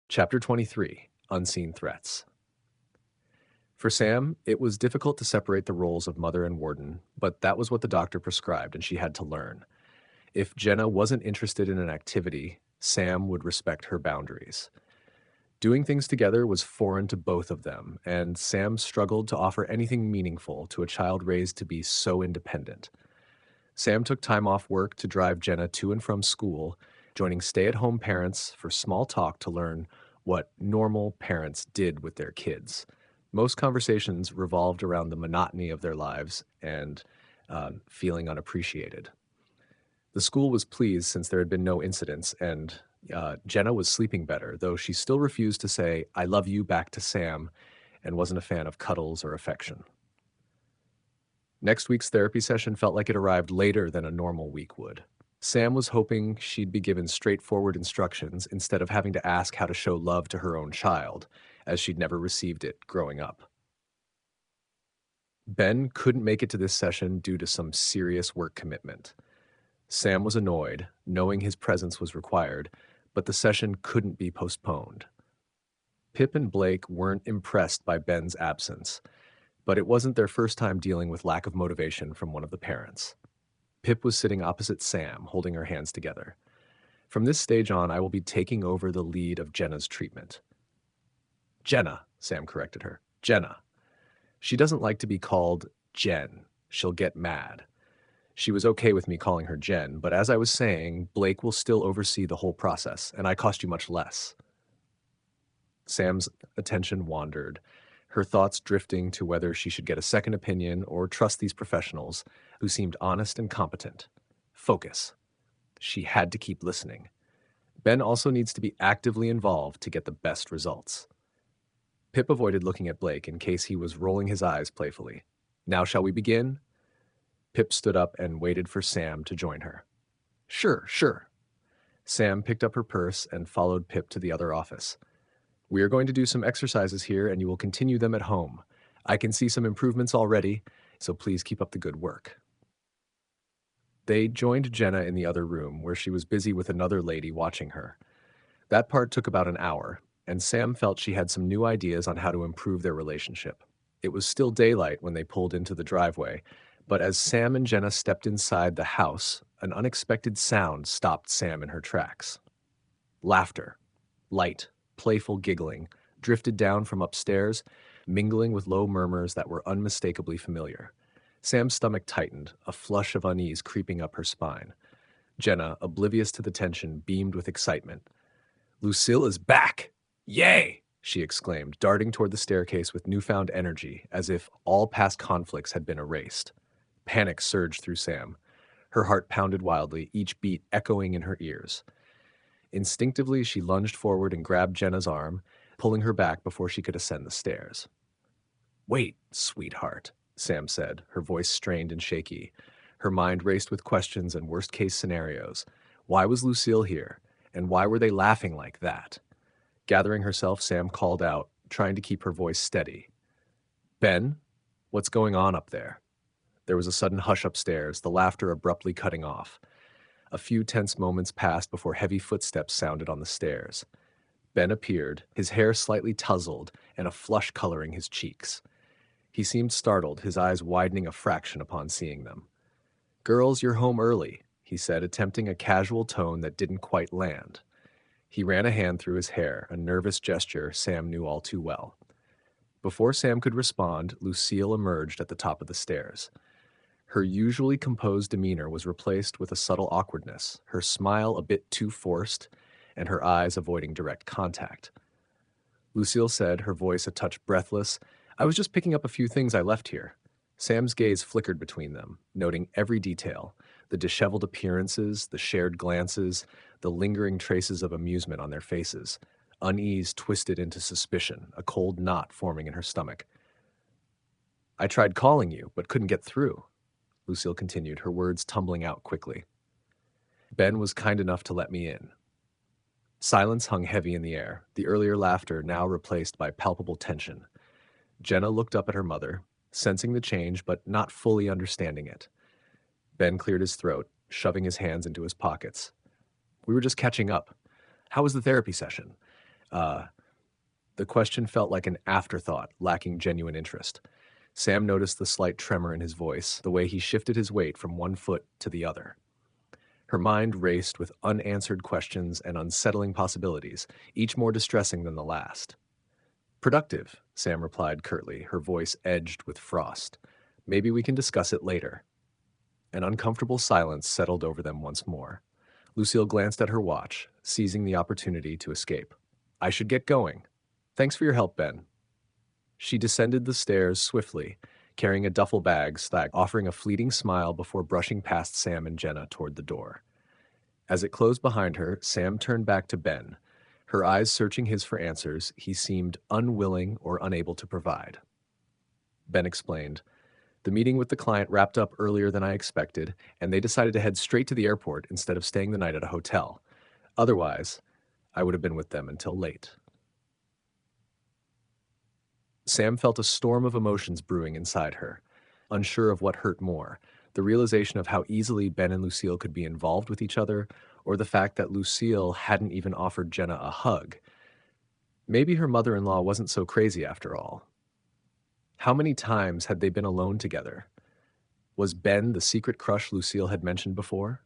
Chapter 23, Unseen Threats. For Sam, it was difficult to separate the roles of mother and warden, but that was what the doctor prescribed and she had to learn. If Jenna wasn't interested in an activity, Sam would respect her boundaries. Doing things together was foreign to both of them, and Sam struggled to offer anything meaningful to a child raised to be so independent. Sam took time off work to drive Jenna to and from school, joining stay-at-home parents for small talk to learn what normal parents did with their kids. Most conversations revolved around the monotony of their lives and feeling unappreciated. The school was pleased since there had been no incidents, and Jenna was sleeping better, though she still refused to say, "I love you" back to Sam, and wasn't a fan of cuddles or affection. Next week's therapy session felt like it arrived later than a normal week would. Sam was hoping she'd be given straightforward instructions instead of having to ask how to show love to her own child, as she'd never received it growing up. Ben couldn't make it to this session due to some serious work commitment. Sam was annoyed, knowing his presence was required, but the session couldn't be postponed. Pip and Blake weren't impressed by Ben's absence, but it wasn't their first time dealing with lack of motivation from one of the parents. Pip was sitting opposite Sam, holding her hands together. From this stage on, I will be taking over the lead of Jenna's treatment. Jenna, Sam corrected her. Jenna. She doesn't like to be called Jen. She'll get mad. She was okay with me calling her Jen, but as I was saying, Blake will still oversee the whole process, and I cost you much less. Sam's attention wandered, her thoughts drifting to whether she should get a second opinion or trust these professionals who seemed honest and competent. Focus. She had to keep listening. Ben also needs to be actively involved to get the best results. Pip avoided looking at Blake in case he was rolling his eyes playfully. Now shall we begin? Pip stood up and waited for Sam to join her. Sure. Sam picked up her purse and followed Pip to the other office. We are going to do some exercises here and you will continue them at home. I can see some improvements already, so please keep up the good work. They joined Jenna in the other room where she was busy with another lady watching her. That part took about an hour, and Sam felt she had some new ideas on how to improve their relationship. It was still daylight when they pulled into the driveway, but as Sam and Jenna stepped inside the house, an unexpected sound stopped Sam in her tracks. Laughter. Light, playful giggling drifted down from upstairs, mingling with low murmurs that were unmistakably familiar. Sam's stomach tightened, a flush of unease creeping up her spine. Jenna, oblivious to the tension, beamed with excitement. "Lucille is back! Yay!" she exclaimed, darting toward the staircase with newfound energy, as if all past conflicts had been erased. Panic surged through Sam. Her heart pounded wildly, each beat echoing in her ears. Instinctively, she lunged forward and grabbed Jenna's arm, pulling her back before she could ascend the stairs. "Wait, sweetheart," Sam said, her voice strained and shaky. Her mind raced with questions and worst-case scenarios. Why was Lucille here? And why were they laughing like that? Gathering herself, Sam called out, trying to keep her voice steady. "Ben, what's going on up there?" There was a sudden hush upstairs, the laughter abruptly cutting off. A few tense moments passed before heavy footsteps sounded on the stairs. Ben appeared, his hair slightly tousled and a flush coloring his cheeks. He seemed startled, his eyes widening a fraction upon seeing them. "Girls, you're home early," he said, attempting a casual tone that didn't quite land. He ran a hand through his hair, a nervous gesture Sam knew all too well. Before Sam could respond, Lucille emerged at the top of the stairs. Her usually composed demeanor was replaced with a subtle awkwardness, her smile a bit too forced, and her eyes avoiding direct contact. Lucille said, her voice a touch breathless, "I was just picking up a few things I left here." Sam's gaze flickered between them, noting every detail, the disheveled appearances, the shared glances, the lingering traces of amusement on their faces. Unease twisted into suspicion, a cold knot forming in her stomach. "I tried calling you, but couldn't get through," Lucille continued, her words tumbling out quickly. "Ben was kind enough to let me in." Silence hung heavy in the air, the earlier laughter now replaced by palpable tension. Jenna looked up at her mother, sensing the change but not fully understanding it. Ben cleared his throat, shoving his hands into his pockets. "We were just catching up. How was the therapy session? Uh, the question felt like an afterthought, lacking genuine interest. Sam noticed the slight tremor in his voice, the way he shifted his weight from one foot to the other. Her mind raced with unanswered questions and unsettling possibilities, each more distressing than the last. Productive, Sam replied curtly, her voice edged with frost. Maybe we can discuss it later. An uncomfortable silence settled over them once more. Lucille glanced at her watch, seizing the opportunity to escape. I should get going. Thanks for your help, Ben. She descended the stairs swiftly, carrying a duffel bag stacked, offering a fleeting smile before brushing past Sam and Jenna toward the door. As it closed behind her, Sam turned back to Ben. Her eyes searching his for answers, he seemed unwilling or unable to provide. Ben explained, the meeting with the client wrapped up earlier than I expected, and they decided to head straight to the airport instead of staying the night at a hotel. Otherwise, I would have been with them until late. Sam felt a storm of emotions brewing inside her, unsure of what hurt more, the realization of how easily Ben and Lucille could be involved with each other, or the fact that Lucille hadn't even offered Jenna a hug. Maybe her mother-in-law wasn't so crazy after all. How many times had they been alone together? Was Ben the secret crush Lucille had mentioned before?